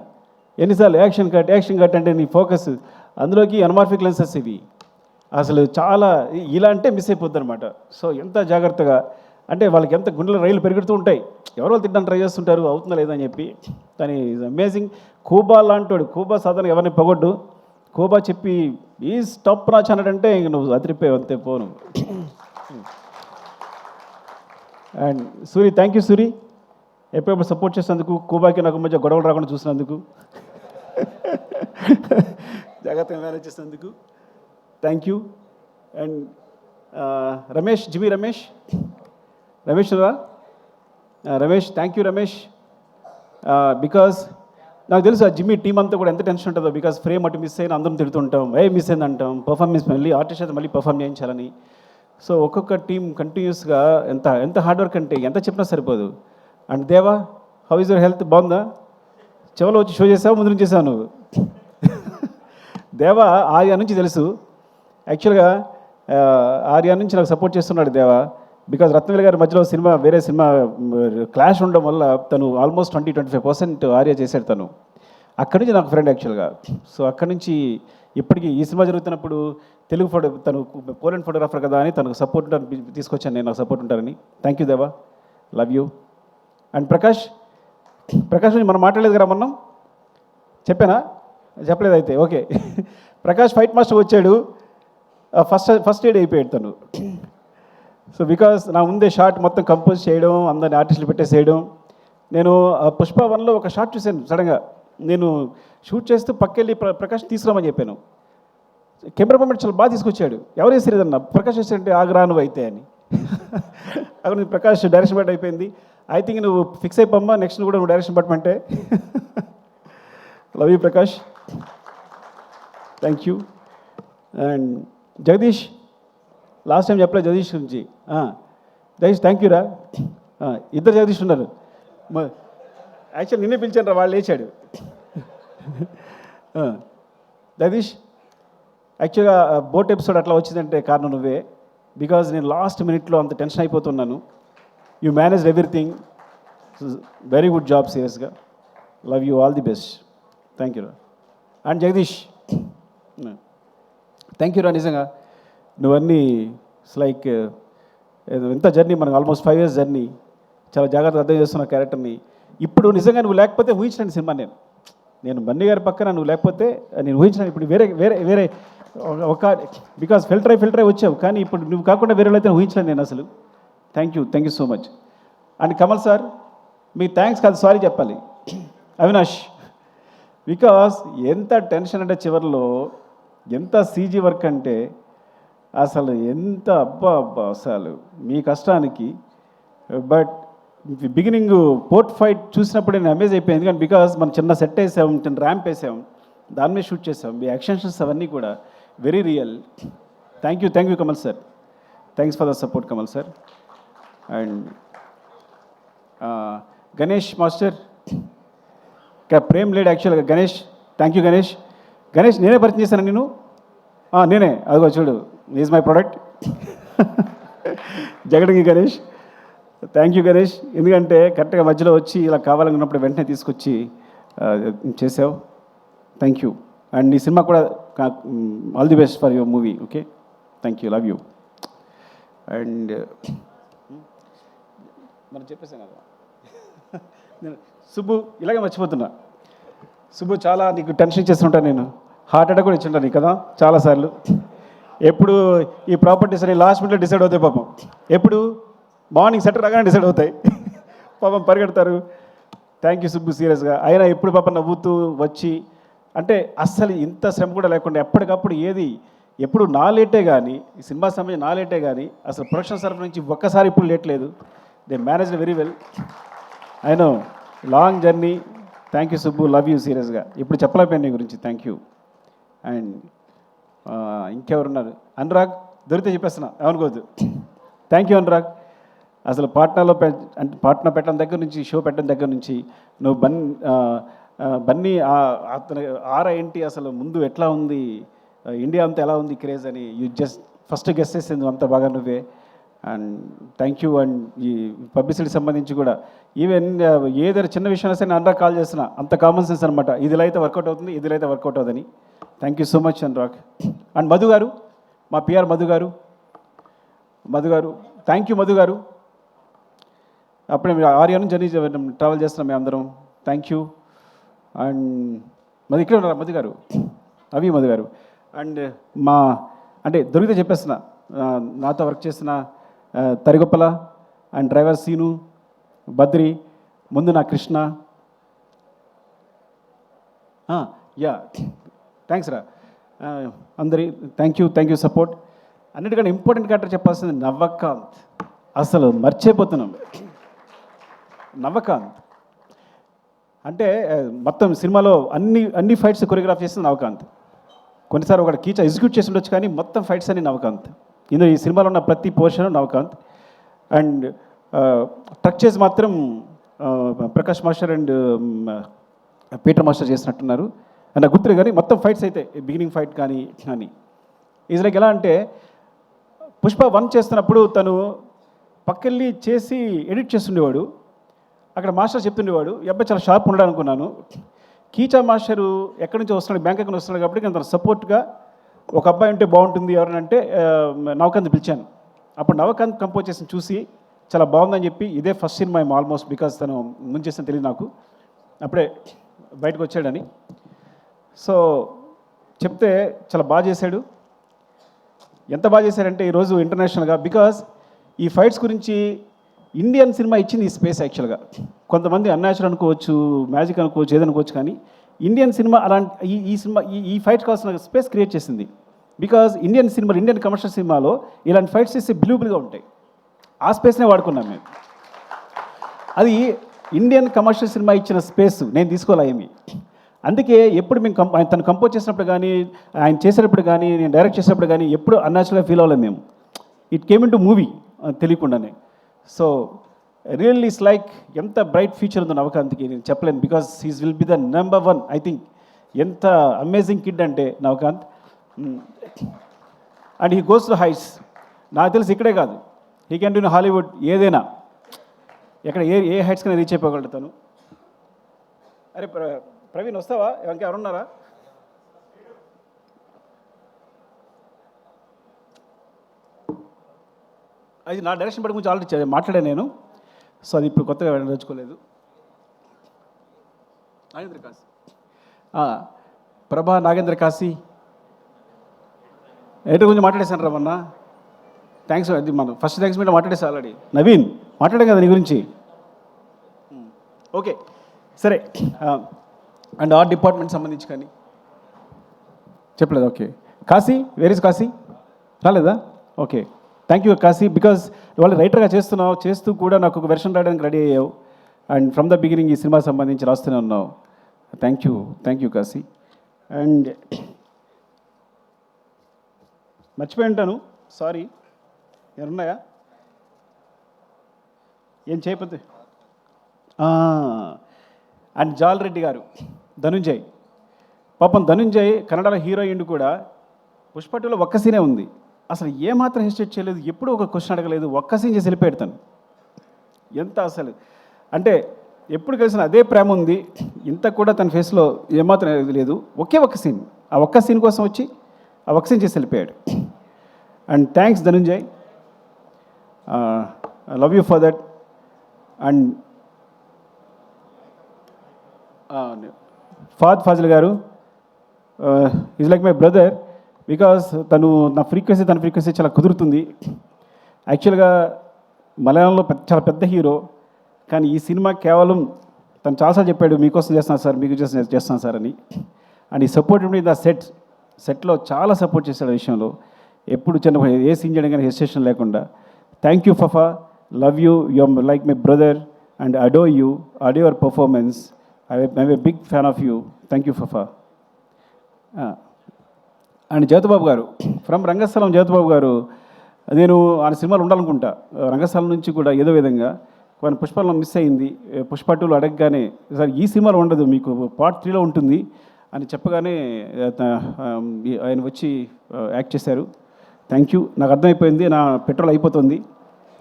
ఎన్నిసార్లు యాక్షన్ కట్ అంటే నీ ఫోకస్ అందులోకి అనమార్ఫిక్ లెన్సెస్ ఇవి అసలు చాలా ఇలా అంటే మిస్ అయిపోద్ది అనమాట. సో ఎంత జాగ్రత్తగా అంటే వాళ్ళకి ఎంత గుండెల రైలు పెరుగుతూ ఉంటాయి, ఎవరో తిట్టడానికి ట్రై చేస్తుంటారు, అవుతుందా లేదని చెప్పి. కానీ ఈజ్ అమేజింగ్. కూబా లాంటోడు, కూబా సాధారణ ఎవరిని పొగొడ్డు. కూబా చెప్పి ఈ స్టాప్ నాచ్ అన్నాడంటే ఇంక నువ్వు అదిరిపోయావు అంతే పోను. And Suri, thank you Suri, ఎప్పుడెప్పుడు సపోర్ట్ చేసినందుకు, కూబాకి నాకు మధ్య గొడవలు రాకుండా చూసినందుకు, జాగ్రత్తగా మేనేజ్ చేసినందుకు thank you. And Ramesh, GV Ramesh రా Ramesh, thank you Ramesh. Because నాకు తెలుసు ఆ జిమ్మీ టీం అంతా కూడా ఎంత టెన్షన్ ఉంటుందో. బికాజ్ ఫ్రేమ్ అటు మిస్ అయినా అందరం తిడుతుంటాం, మిస్ అయింది అంటాం, పర్ఫార్మెన్స్ మళ్ళీ ఆర్టిస్ట్ అయితే మళ్ళీ పర్ఫామ్ చేయించాలని. సో ఒక్కొక్క టీం కంటిన్యూస్గా ఎంత హార్డ్ వర్క్ అంటే ఎంత చెప్పినా సరిపోదు. అండ్ దేవా, హౌ ఇస్ యువర్ హెల్త్, బాగుందా? చెవలో వచ్చి షో చేసావు, ముందు నుంచి చేసావు నువ్వు. దేవా ఆర్యా నుంచి తెలుసు, యాక్చువల్గా ఆర్యా నుంచి నాకు సపోర్ట్ చేస్తున్నాడు దేవా. బికాజ్ రత్నవేలు గారి మధ్యలో వేరే సినిమా క్లాష్ ఉండడం వల్ల తను ఆల్మోస్ట్ 20-25% ఆర్యా చేశాడు తను. అక్కడి నుంచి నాకు ఫ్రెండ్ యాక్చువల్గా. సో అక్కడి నుంచి ఇప్పటికీ ఈ సినిమా జరుగుతున్నప్పుడు తను పోలెండ్ ఫోటోగ్రాఫర్ కదా అని తనకు సపోర్ట్ తీసుకొచ్చాను నేను, నాకు సపోర్ట్ ఉంటారని. థ్యాంక్ యూ దేవా, లవ్ యూ. అండ్ ప్రకాష్ నుంచి మనం మాట్లాడలేదు కదా మొన్న, చెప్పానా? చెప్పలేదు అయితే ఓకే. ప్రకాష్ ఫైట్ మాస్టర్ వచ్చాడు, ఫస్ట్ ఎయిడ్ అయిపోయాడు తను. సో బికాస్ నా ముందే షార్ట్ మొత్తం కంపోజ్ చేయడం, అందరిని ఆర్టిస్టులు పెట్టేసేయడం. నేను పుష్ప 1లో ఒక షార్ట్ చూశాను సడన్గా. నేను షూట్ చేస్తూ పక్కెళ్ళి ప్రకాష్ తీసుకురామని చెప్పాను. కెమెరా మూమెంట్ చాలా బాగా తీసుకొచ్చాడు. ఎవరు వేసారదన్న? ప్రకాష్ వేసారంటే ఆగ్రా నువ్వు అయితే అని. అక్కడ నువ్వు ప్రకాష్ డైరెక్షన్ బట్ అయిపోయింది. ఐ థింక్ నువ్వు ఫిక్స్ అయిపోమ్మా, నెక్స్ట్ కూడా నువ్వు డైరెక్షన్ పట్టమంటే. Love you Prakash, thank you. And Jagadish, last time చెప్పలేదు జగదీష్ గురించి. జగదీష్ థ్యాంక్ యూ రా. ఇద్దరు జగదీష్ ఉన్నారు. యాక్చువల్ నిన్నే పిలిచాను రా, వాళ్ళు లేచాడు. జగదీష్, యాక్చువల్గా బోట్ ఎపిసోడ్ అట్లా వచ్చిందంటే కారణం నువ్వే. బికాజ్ నేను లాస్ట్ మినిట్లో అంత టెన్షన్ అయిపోతున్నాను. You manage everything, very good job, సీరియస్గా. Love you, all the best. Thank you రా. అండ్ జగదీష్, థ్యాంక్ యూ రా. నిజంగా నువ్వన్నీ ఇట్స్ లైక్ ఎంత జర్నీ, మనకు ఆల్మోస్ట్ 5 years జర్నీ. చాలా జాగ్రత్తగా అర్థం చేస్తున్న క్యారెక్టర్ని. ఇప్పుడు నిజంగా నువ్వు లేకపోతే ఊహించలేని సినిమా నేను బన్నీ గారి పక్కన నువ్వు లేకపోతే నేను ఊహించిన. ఇప్పుడు వేరే వేరే వేరే ఒక బికాస్ ఫిల్టర్ అయి వచ్చావు, కానీ ఇప్పుడు నువ్వు కాకుండా వేరే అయితే ఊహించలేను నేను అసలు. Thank you so much. And Kamal sir, me thanks కాదు, సారీ చెప్పాలి. అవినాష్, బికాస్ ఎంత టెన్షన్ అంటే చివరిలో ఎంత సీజీ వర్క్ అంటే అసలు ఎంత అబ్బా అసలు మీ కష్టానికి. బట్ బిగినింగ్ పోర్ట్ ఫైట్ చూసినప్పుడు నేను అమేజ్ అయిపోయింది. కానీ బికాస్ మనం చిన్న సెట్ వేసాం, చిన్న ర్యాంప్ వేసాం, దాని మీద షూట్ చేసాం. మీ యాక్షన్స్ అవన్నీ కూడా very real. Thank you Kamal sir. Thanks for the support Kamal sir. And Ganesh master, Prem లేడ్ యాక్చువల్గా. Ganesh, thank you Ganesh. గణేష్ నేనే పరిచయం చేశాను నేను. నేనే, అదిగో చూడు, ఈజ్ మై ప్రోడక్ట్. జగడంగి గణేష్, థ్యాంక్ యూ గణేష్. ఎందుకంటే కరెక్ట్గా మధ్యలో వచ్చి ఇలా కావాలనుకున్నప్పుడు వెంటనే తీసుకొచ్చి చేసావు. Thank you. అండ్ ఈ సినిమా కూడా all the best for your movie. Okay, thank you, love you. And మనం చెప్పేసాం కదా, నేను సుబ్బు ఇలాగే మర్చిపోతున్నా. సుబ్బు, చాలా నీకు టెన్షన్ ఇచ్చేస్తుంటాను నేను. హార్ట్ అటాక్ కూడా ఇచ్చింటాను నీకు కదా చాలాసార్లు. ఎప్పుడు ఈ ప్రాపర్టీస్ అని లాస్ట్ మినిట్లో డిసైడ్ అవుతాయి పాపం. ఎప్పుడు మార్నింగ్ సెటర్ రాగానే డిసైడ్ అవుతాయి పాపం, పరిగెడతారు. థ్యాంక్ యూ సుబ్బు, సీరియస్గా. అయినా ఎప్పుడు పాపం నవ్వుతూ వచ్చి, అంటే అస్సలు ఇంత శ్రమ కూడా లేకుండా ఎప్పటికప్పుడు ఏది ఎప్పుడు నా లేటే కానీ, ఈ సినిమా సమయం నా లేటే కానీ, అసలు ప్రొడక్షన్ తరఫు నుంచి ఒక్కసారి ఇప్పుడు లేట్ లేదు. They manage very well. I know long journey. Thank you Subbu, love you సీరియస్గా. ఇప్పుడు చెప్పలేకపోయాను నీ గురించి. Thank you. అండ్ ఇంకెవరున్నారు? అనురాగ్, దొరికితే చెప్పేస్తున్నా, ఏమనుకోవద్దు. Thank you Anurag. అసలు పాట్నాలో అంటే పాట్నా పెట్టడం దగ్గర నుంచి, షో పెట్టడం దగ్గర నుంచి నువ్వు బన్నీ అతని ఆరా ఏంటి, అసలు ముందు ఎట్లా ఉంది, ఇండియా అంతా ఎలా ఉంది క్రేజ్ అని యూ జస్ట్ ఫస్ట్ గెస్ట్ చేసింది అంత బాగా నువ్వే. And thank you. అండ్ ఈ పబ్లిసిటీ సంబంధించి కూడా ఈవెన్ ఏదైనా చిన్న విషయం సరే అనురాగ్ కాల్ చేస్తున్నా, అంత కామన్ సెన్స్ అనమాట. ఇదిలో అయితే వర్కౌట్ అవుతుంది, ఇదిలో అయితే వర్కౌట్ అవుతుంది. Thank you so much Anurag. And Madhu గారు, మా పిఆర్ మధు గారు, థ్యాంక్ యూ మధు గారు. అప్పుడే మీరు ఆర్యా నుంచి జర్నీ ట్రావెల్ చేస్తున్నాం మేము అందరం. Thank you. అండ్ ఇక్కడ ఉన్నారు మధు గారు, మధు గారు. అండ్ మా అంటే దొరికితే చెప్పేస్తున్నా, నాతో వర్క్ చేసిన తరిగొప్పల అండ్ డ్రైవర్ సీను, బద్రి, ముందు నా కృష్ణ. యా, థ్యాంక్స్ రా అందరి. Thank you support. అన్నిటికన్నా ఇంపార్టెంట్ క్యారెక్టర్ చెప్పాల్సింది నవకాంత్. అసలు మర్చిపోతున్నాం నవకాంత్ అంటే. మొత్తం సినిమాలో అన్ని ఫైట్స్ కొరియోగ్రాఫ్ చేసింది నవకాంత్. కొన్నిసార్లు ఒక కీచా ఎగ్జిక్యూట్ చేసి ఉండొచ్చు, కానీ మొత్తం ఫైట్స్ అన్ని నవకాంత్. ఇందులో ఈ సినిమాలో ఉన్న ప్రతి పోర్షన్ నవకాంత్. అండ్ ట్రక్ చేసి మాత్రం Prakash master and Peter master చేసినట్టున్నారు. నాకు గుర్తులేదు, కానీ మొత్తం ఫైట్స్ అయితే బిగినింగ్ ఫైట్ కానీ ఈజ్ లైక్ ఎలా అంటే, పుష్ప 1 చేస్తున్నప్పుడు తను పక్కెళ్ళి చేసి ఎడిట్ చేస్తుండేవాడు. అక్కడ మాస్టర్ చెప్తుండేవాడు, ఈ అబ్బాయి చాలా షార్ప్ ఉన్నాడు అనుకున్నాను. కీచా మాస్టరు ఎక్కడి నుంచి వస్తున్నాడు, బ్యాంకాక్ నుంచి వస్తున్నాడు కాబట్టి నేను తన సపోర్ట్గా ఒక అబ్బాయి ఉంటే బాగుంటుంది ఎవరనంటే నవకాంత్ పిలిచాను. అప్పుడు నవకాంత్ కంపోజ్ చేసి చూసి చాలా బాగుందని చెప్పి, ఇదే ఫస్ట్ సినిమా ఆల్మోస్ట్, బికాస్ తను ముందు చేసిన తెలియదు నాకు, అప్పుడే బయటకు వచ్చాడని. సో చెప్తే చాలా బాగా చేశాడు. ఎంత బాగా చేశాడంటే ఈరోజు ఇంటర్నేషనల్గా, బికాజ్ ఈ ఫైట్స్ గురించి ఇండియన్ సినిమా ఇచ్చింది ఈ స్పేస్. యాక్చువల్గా కొంతమంది అన్యాచురల్ అనుకోవచ్చు, మ్యాజిక్ అనుకోవచ్చు, ఏదనుకోవచ్చు, కానీ ఇండియన్ సినిమా అలాంటి ఈ సినిమా ఈ ఫైట్ కావాల్సిన స్పేస్ క్రియేట్ చేసింది. బికాజ్ ఇండియన్ కమర్షియల్ సినిమాలో ఇలాంటి ఫైట్స్ చేస్తే బిలీవబుల్గా ఉంటాయి. ఆ స్పేస్నే వాడుకున్నాం మేము. అది ఇండియన్ కమర్షియల్ సినిమా ఇచ్చిన స్పేస్ నేను తీసుకోలే ఏమి. అందుకే ఎప్పుడు మేము తను కంపోజ్ చేసినప్పుడు కానీ, ఆయన చేసేటప్పుడు కానీ, నేను డైరెక్ట్ చేసినప్పుడు కానీ ఎప్పుడు అన్యాచురల్గా ఫీల్ అవ్వలేము మేము. It came in to movie తెలియకుండానే. సో రియల్లీ ఇట్స్ లైక్ ఎంత బ్రైట్ ఫ్యూచర్ ఉందో నవకాంత్కి నేను చెప్పలేను. Because he's will be the number 1 I think. ఎంత అమేజింగ్ కిడ్ అంటే Navakanth. And he goes to heights. నాకు తెలిసి ఇక్కడే కాదు, he can do in Hollywood ఏదైనా, ఎక్కడ ఏ హైట్స్ కన్నా రీచ్ అయిపోగలడు తను. అరే ప్రవీణ్ వస్తావా? ఇంకా ఎవరున్నారా? అది నా డైరెక్షన్ బట్టి గురించి ఆల్రెడీ మాట్లాడాను నేను. సో అది ఇప్పుడు కొత్తగా వెళ్ళదలుచుకోలేదు. నాగేంద్ర కాశీ, ప్రభా నాగేంద్ర కాశీ ఏంటో గురించి మాట్లాడేశాను రా మొన్న. థ్యాంక్స్. అది మనం ఫస్ట్ థ్యాంక్స్ మీద మాట్లాడేసా ఆల్రెడీ. నవీన్ మాట్లాడాం కదా నీ గురించి. ఓకే సరే. అండ్ ఆర్ట్ డిపార్ట్మెంట్ సంబంధించి కానీ చెప్పలేదు. Okay Kashi, where is Kashi? రాలేదా? Okay thank you Kashi. Because వాళ్ళు రైటర్గా చేస్తున్నావు, చేస్తూ కూడా నాకు ఒక వెర్షన్ రాయడానికి రెడీ అయ్యావు. అండ్ ఫ్రమ్ ద బిగినింగ్ ఈ సినిమా సంబంధించి రాస్తూనే ఉన్నావు. Thank you Kashi. అండ్ మర్చిపోయి ఉంటాను, సారీ. ఎవరున్నాయా? ఏం చేయకపోతే. అండ్ జాల్ రెడ్డి గారు, ధనుంజయ్. పాపం ధనుంజయ్ కన్నడలో హీరోయిన్ కూడా. పుష్ప 2లో ఒక్క సీనే ఉంది, అసలు ఏమాత్రం హెసిటేట్ చేయలేదు, ఎప్పుడూ ఒక క్వశ్చన్ అడగలేదు, ఒక్క సీన్ చేసి వెళ్ళిపోయాడు. ఎంత అసలు అంటే ఎప్పుడు కలిసిన అదే ప్రేమ ఉంది, ఇంత కూడా తన ఫేస్లో ఏమాత్రం లేదు. ఒక్క సీన్, ఆ ఒక్క సీన్ కోసం వచ్చి ఆ ఒక్క సీన్ చేసి వెళ్ళిపోయాడు. And thanks Dhananjay, I love you for that. And Fazil గారు is like my brother. Because తన ఫ్రీక్వెన్సీ చాలా కుదురుతుంది. యాక్చువల్గా మలయాళంలో చాలా పెద్ద హీరో, కానీ ఈ సినిమా కేవలం తను చాలాసార్లు చెప్పాడు, మీకోసం చేస్తాను సార్, మీకు చేస్తాను సార్ అని. అండ్ ఈ సపోర్ట్ మీద సెట్లో చాలా సపోర్ట్ చేశాడు ఆ విషయంలో. ఎప్పుడు చిన్న ఏ సీన్ చేయడం కానీ హెసిటేషన్ లేకుండా. Thank you Fafa, love you, you are like my brother and adore your performance. I'm a big fan of you. Thank you Fafa. And Jyothibabu garu, from రంగస్థలం. జ్యోతిబాబు గారు, నేను ఆయన సినిమాలు ఉండాలనుకుంటా రంగస్థలం నుంచి కూడా ఏదో విధంగా. కొన్ని పుష్పలో మిస్ అయింది. పుష్ప 2లో అడగగానే సార్ ఈ సినిమాలో ఉండదు, మీకు పార్ట్ 3లో ఉంటుంది అని చెప్పగానే ఆయన వచ్చి యాక్ట్ చేశారు. Thank you. నాకు అర్థమైపోయింది, నా పెట్రోల్ అయిపోతుంది,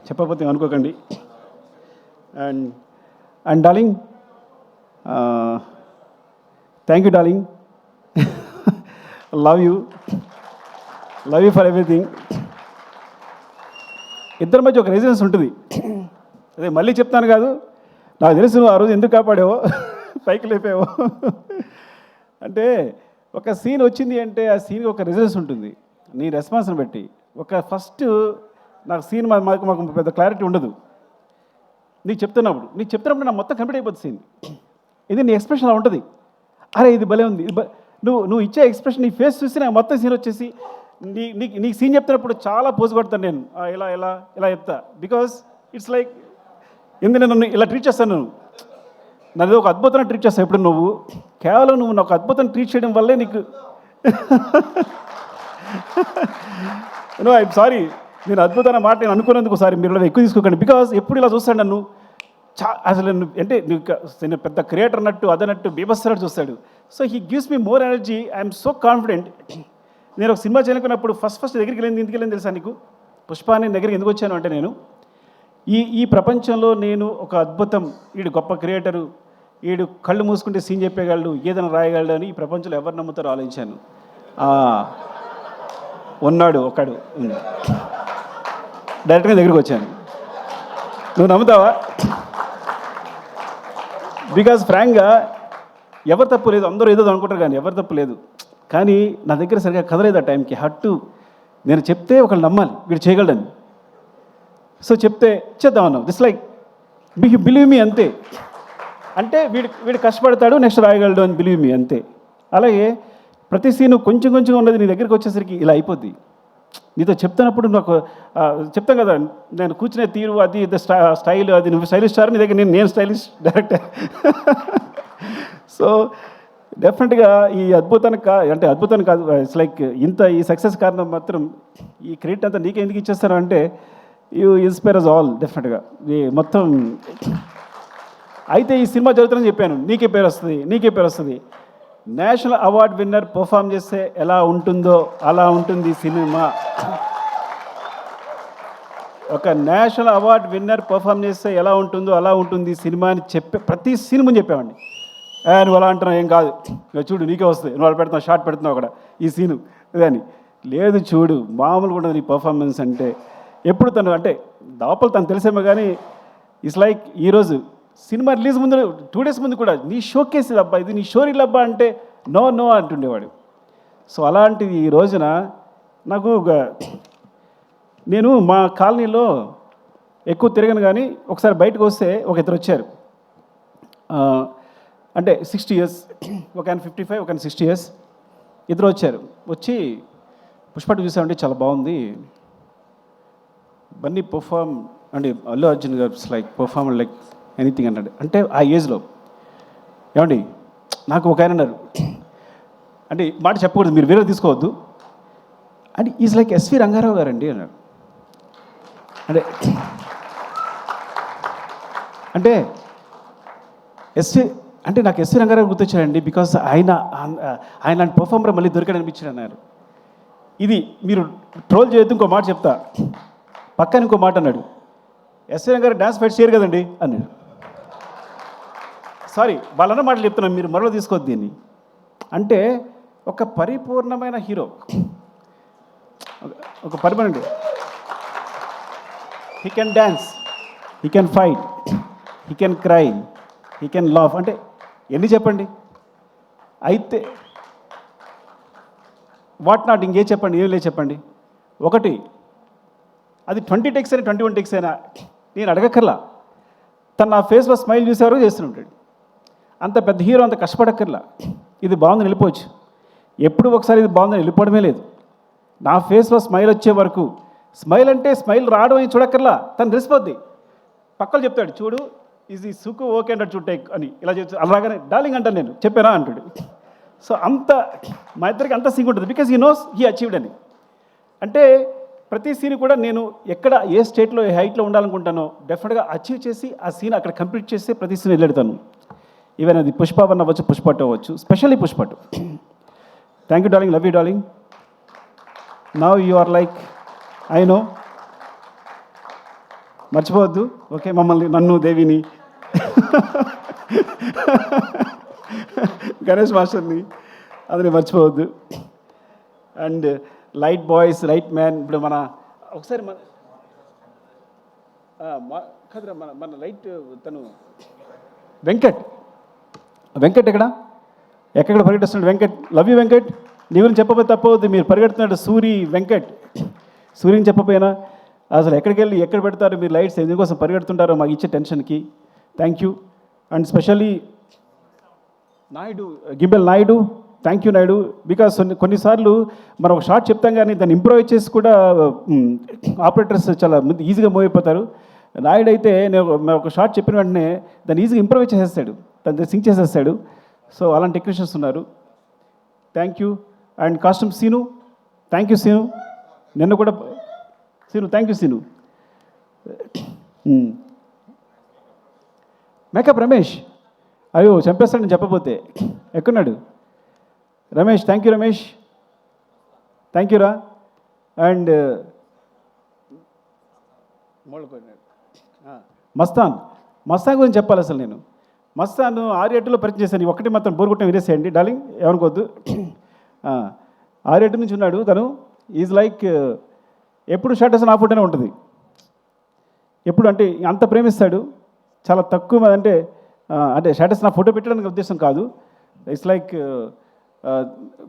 చెప్పకపోతే అనుకోకండి. And darling, thank you darling, love you for everything. ఇద్దరి మధ్య ఒక రెసిడెన్స్ ఉంటుంది. అదే మళ్ళీ చెప్తాను కాదు, నాకు తెలుసు ఆ రోజు ఎందుకు కాపాడావో, పైకి లేపావో. అంటే ఒక సీన్ వచ్చింది అంటే ఆ సీన్కి ఒక రెసిడెన్స్ ఉంటుంది నీ రెస్పాన్స్ని బట్టి. ఫస్ట్ నాకు సీన్ మాకు పెద్ద క్లారిటీ ఉండదు. నీకు చెప్తున్నప్పుడు నా మొత్తం కంప్లీట్ అయిపోతుంది సీన్. ఇది నీ ఎక్స్ప్రెషన్ అలా ఉంటుంది. అరే ఇది భలే ఉంది, నువ్వు ఇచ్చే ఎక్స్ప్రెషన్, నీ ఫేస్ చూసి నాకు మొత్తం సీన్ వచ్చేసి నీకు సీన్ చెప్తున్నప్పుడు చాలా పోజు కొడతాను నేను. ఇలా చెప్తా. బికాస్ ఇట్స్ లైక్ ఎందుకు నన్ను ఇలా ట్రీట్ చేస్తాను, నన్ను ఒక అద్భుతంగా ట్రీట్ చేస్తాను. ఎప్పుడు నువ్వు కేవలం నాకు అద్భుతం ట్రీట్ చేయడం వల్లే నీకు. నో ఐఎమ్ సారీ, నేను అద్భుతమైన మాట నేను అనుకున్నందుకు సారీ, మీరు ఎక్కువ తీసుకోకండి. బికాస్ ఎప్పుడు ఇలా చూస్తాడు నన్ను. అసలు అంటే నేను పెద్ద క్రియేటర్ అన్నట్టు అదన్నట్టు బీభత్సనట్టు చూస్తాడు. So he gives me more energy. I'm so confident. నేను ఒక సినిమా చేయాలనుకున్నప్పుడు ఫస్ట్ దగ్గరికి ఎందుకు వెళ్ళింది తెలుసా నీకు? పుష్పాని దగ్గరికి ఎందుకు వచ్చాను అంటే, నేను ఈ ప్రపంచంలో నేను ఒక అద్భుతం, వీడు గొప్ప క్రియేటరు, వీడు కళ్ళు మూసుకుంటే సీన్ చెప్పేయగలడు, ఏదైనా రాయగలడు అని ఈ ప్రపంచంలో ఎవరు నమ్ముతారో ఆలోచించాను. ఉన్నాడు ఒకడు, డైరెక్ట్గా దగ్గరికి వచ్చాను. నువ్వు నమ్ముతావా? బికాజ్ ఫ్రాంక్గా ఎవరు తప్పు లేదు, అందరూ ఏదో అనుకుంటారు కానీ ఎవరు తప్పు లేదు. కానీ నా దగ్గర సరిగ్గా కదలేదు ఆ టైంకి. నేను చెప్తే ఒకళ్ళు నమ్మాలి వీడు చేయగలడని. సో చెప్తే చేద్దామన్నావు. దిస్ లైక్ బిలీవ్ మీ అంతే. అంటే వీడు కష్టపడతాడు, నెక్స్ట్ రాయగలడు అని బిలీవ్ మీ అంతే. అలాగే ప్రతి సీను కొంచెం కొంచెం ఉన్నది నీ దగ్గరికి వచ్చేసరికి ఇలా అయిపోద్ది. నీతో చెప్తున్నప్పుడు నాకు చెప్తాను కదా, నేను కూర్చునే తీరు అది స్టైల్, అది నువ్వు స్టైలిష్ స్టార్, నీ దగ్గర నేను స్టైలిష్ డైరెక్టర్. సో డెఫినెట్గా ఈ అద్భుతానికి అంటే అద్భుతానికి కాదు, ఇట్స్ లైక్ ఈ సక్సెస్ కారణం మాత్రం ఈ క్రెడిట్ అంతా నీకే ఎందుకు ఇచ్చేస్తారు అంటే యూ ఇన్స్పైర్ అస్ ఆల్ డెఫినెట్గా. ఈ మొత్తం అయితే ఈ సినిమా జరుగుతుందని చెప్పాను, నీకే పేరు వస్తుంది. నేషనల్ అవార్డ్ విన్నర్ పర్ఫామ్ చేస్తే ఎలా ఉంటుందో అలా ఉంటుంది సినిమా. ఒక నేషనల్ అవార్డ్ విన్నర్ పర్ఫామ్ చేస్తే ఎలా ఉంటుందో అలా ఉంటుంది సినిమా అని ప్రతి సినిమా చెప్పామండి. నువ్వు అలా అంటున్నావు, ఏం కాదు, చూడు నీకే వస్తుంది, నువ్వు అలా పెడుతున్నావు, షార్ట్ పెడుతున్నావు అక్కడ ఈ సీను ఇదని. లేదు చూడు, మామూలుగా ఉండదు నీ పర్ఫార్మెన్స్ అంటే. ఎప్పుడు తను అంటే లోపల తను తెలిసేమో కానీ ఇట్స్ లైక్ ఈరోజు సినిమా రిలీజ్ ముందు 2 days ముందు కూడా నీ షోకేసేది అబ్బా, ఇది నీ షోరీలు అబ్బా అంటే నో అంటుండేవాడు. సో అలాంటిది ఈ రోజున నాకు నేను మా కాలనీలో ఎక్కువ తిరగను కానీ ఒకసారి బయటకు వస్తే ఒక ఇద్దరు వచ్చారు. అంటే 60 years, ఒక ఆయన 55, ఒక ఆయన 60 years, ఇద్దరు వచ్చారు. వచ్చి పుష్ప చూసామంటే చాలా బాగుంది, బన్నీ పర్ఫామ్ అంటే అల్లు అర్జున్ గారు లైక్ పర్ఫామ్ లైక్ ఎనీథింగ్ అన్నాడు. అంటే ఆ ఏజ్లో ఏమండి నాకు ఒక ఆయన అన్నారు, అంటే మాట చెప్పకూడదు, మీరు వేరే తీసుకోవద్దు, అంటే ఈజ్ లైక్ ఎస్వి రంగారావు గారండి అన్నాడు. అంటే ఎస్వి అంటే నాకు ఎస్వి రంగారావు గుర్తొచ్చారండి, బికాస్ ఆయన పర్ఫార్మర్ మళ్ళీ దొరికాడు అనిపించాడు అన్నారు. ఇది మీరు ట్రోల్ చేయొద్దు, ఇంకో మాట చెప్తా, పక్కన ఇంకో మాట అన్నాడు, ఎస్వి రంగారావు డ్యాన్స్ ఫైట్ చేయరు కదండి అన్నాడు. సారీ, వాళ్ళన్న మాటలు చెప్తున్నాను, మీరు మరో తీసుకోవద్దు దీన్ని. అంటే ఒక పరిపూర్ణమైన హీరో, ఒక permanent, he can dance, he can fight, he can cry, he can laugh, అంటే ఎన్ని చెప్పండి. అయితే వాట్ నాట్ ఇంకే చెప్పండి, ఏం లేదు చెప్పండి. ఒకటి అది 20 takes అయినా 21 takes అయినా నేను అడగక్కర్లా, తను నా ఫేస్లో స్మైల్ చూసేవారు చేస్తుంటాడు. అంత పెద్ద హీరో అంత కష్టపడక్కర్లా, ఇది బాగుందని వెళ్ళిపోవచ్చు. ఎప్పుడు ఒకసారి ఇది బాగుందని వెళ్ళిపోవడమే లేదు. నా ఫేస్లో స్మైల్ వచ్చే వరకు, స్మైల్ అంటే స్మైల్ రావడం అని చూడక్కర్లా, తను తెలిసిపోద్ది. పక్కలు చెప్తాడు, చూడు ఇది సుకు ఓకే అంటాడు, చూడు టేక్ అని ఇలా చెప్తాడు. అలాగనే డార్లింగ్ అంటాను, నేను చెప్పానా అంటాడు. సో అంత మా ఇద్దరికి అంత సింక్ ఉంటుంది, because he knows he achieved అని. అంటే ప్రతి సీన్ కూడా నేను ఎక్కడ ఏ స్టేట్లో ఏ హైట్లో ఉండాలనుకుంటానో డెఫినెట్గా అచీవ్ చేసి ఆ సీన్ అక్కడ కంప్లీట్ చేసి ప్రతి సీన్ వెళ్ళెడతాను. ఈవెన్ అది పుష్ప 1 అవ్వచ్చు, పుష్ప 2 అవ్వచ్చు, specially Pushpa 2. Thank you darling, love you darling. Now you are like I know, మర్చిపోవద్దు ఓకే మమ్మల్ని, నన్ను, దేవిని, గణేష్ మాస్టర్ని, అది మర్చిపోవద్దు. And light boys, light man, ఇప్పుడు మన ఒకసారి మన లైట్ తను వెంకట్ ఎక్కడ పరిగెడుతున్నాడు వెంకట్, లవ్ యూ వెంకట్. నీ గురించి చెప్పబోతే తప్పవద్దు, మీరు పరిగెడుతున్నాడు సూర్యుని చెప్పపోయినా అసలు ఎక్కడికి వెళ్ళి ఎక్కడ పెడతారు మీరు లైట్స్, ఎందుకోసం పరిగెడుతుంటారో మాకు ఇచ్చే టెన్షన్కి thank you. And specially gimbal Naidu, thank you Naidu, because కొన్నిసార్లు మనం ఒక షార్ట్ చెప్తాం కానీ దాన్ని ఇంప్రూవైజ్ చేసి కూడా ఆపరేటర్స్ చాలా ఈజీగా మూవ్ అయిపోతారు. నాయుడు అయితే నేను ఒక షార్ట్ చెప్పిన వెంటనే దాన్ని ఈజీగా ఇంప్రూవైజ్ చేసేస్తాడు, దాన్ని సింక్ చేసేస్తాడు. సో అలాంటి టెక్నీషియన్స్ ఉన్నారు, thank you. And costume Seenu, thank you Seenu, నిన్న కూడా Seenu, thank you Seenu. Makeup Ramesh, అయ్యో చంపేస్తాడు నేను చెప్పబోతే, ఎక్కడున్నాడు Ramesh, thank you Ramesh, thank you రా. అండ్ మస్తాన్ గురించి చెప్పాలి. అసలు నేను మస్తాన్ 6-8లో పరిచయం చేశాను, ఒకటి మాత్రం బోరుగొట్టం వినేసేయండి డార్లింగ్, ఏమనుకోవద్దు. 6-8 నుంచి ఉన్నాడు తను. ఈజ్ లైక్ ఎప్పుడు షర్ట్ వేసిన ఆ ఫోటోనే ఉంటుంది, ఎప్పుడు అంటే అంత ప్రేమిస్తాడు. చాలా తక్కువ అంటే షర్ట్ వేసిన ఫోటో పెట్టడానికి ఉద్దేశం కాదు. ఇట్స్ లైక్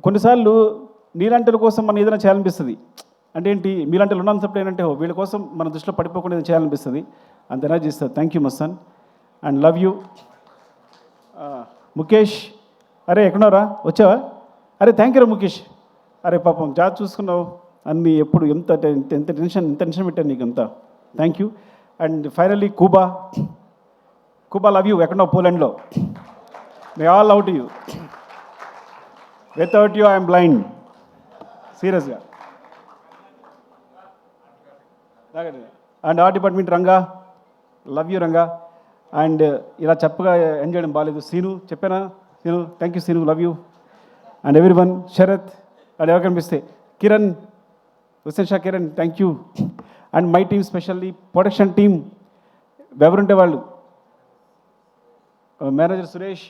కొన్నిసార్లు నీలాంటి కోసం మనం ఏదైనా చేయాలనిపిస్తుంది. అంటే ఏంటి, మీలాంటి ఉన్నంతప్పుడు ఏంటంటే వీళ్ళ కోసం మన దృష్టిలో పడిపోకుండా ఏదైనా చేయాలనిపిస్తుంది, అంత ఎనర్జీ ఇస్తుంది. Thank you Mastan and love you. Mukesh, అరే ఎక్కడున్నారా, వచ్చావా? అరే థ్యాంక్ యూ ముఖేష్. అరే పాపం జాబ్ చూసుకున్నావు అన్ని ఎప్పుడు ఎంత టెన్షన్ పెట్టాను నీకు అంతా. Thank you. And finally Kuba love you. ఎక్కడో పోలాండ్లో. May all love to you. Without you I'm blind. సీరియస్గా. And art department Ranga, love you Ranga. And ఇలా చెప్పగా ఎంజాయ్ చేయడం బాగాలేదు. సీను చెప్పానా? Seenu thank you Seenu, love you. And everyone, Sharath and ఎవరు కనిపిస్తే Kiran, Hussain Shah Kiran, thank you. And my team specially production team ఎవరుంటే వాళ్ళు, మేనేజర్ సురేష్,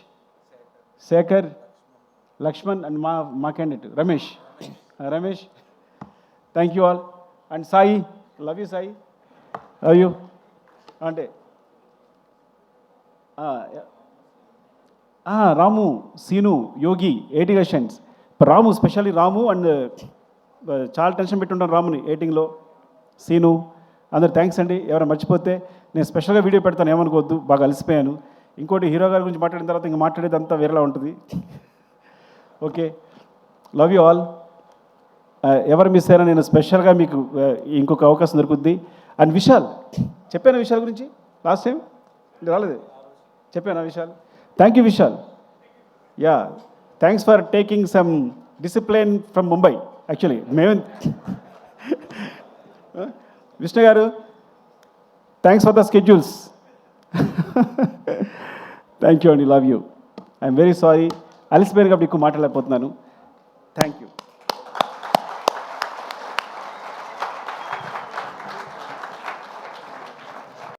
శేఖర్, లక్ష్మణ్ అండ్ మా candidate Ramesh. Thank you all. And Sai, love you Sai, love you. అంటే రాము, సీను, యోగి, 80 గషన్స్. రాము స్పెషల్లీ రాము అండ్ చాలా టెన్షన్ పెట్టుంటాను రాముని ఎయిటింగ్లో. సీను అందరు థ్యాంక్స్ అండి. ఎవరైనా మర్చిపోతే నేను స్పెషల్గా వీడియో పెడతాను, ఏమనుకోవద్దు. బాగా అలసిపోయాను. ఇంకోటి హీరో గారి గురించి మాట్లాడిన తర్వాత ఇంకా మాట్లాడేదంతా వేరేలా ఉంటుంది. Okay, love you all. ఎవరు మిస్ అయినా నేను స్పెషల్గా మీకు ఇంకొక అవకాశం దొరుకుద్ది. అండ్ విశాల్, చెప్పాను విశాల్ గురించి లాస్ట్ టైం రాలేదు, చెప్పాను Vishal. Thank you Vishal. Yeah, thanks for taking some discipline from Mumbai. Actually మేము విష్ణు గారు, thanks for the schedules. Thank you అండి, love you. I'm very sorry, అలసిపోయాను కాబట్టి ఎక్కువ మాట్లాడలేకపోతున్నాను.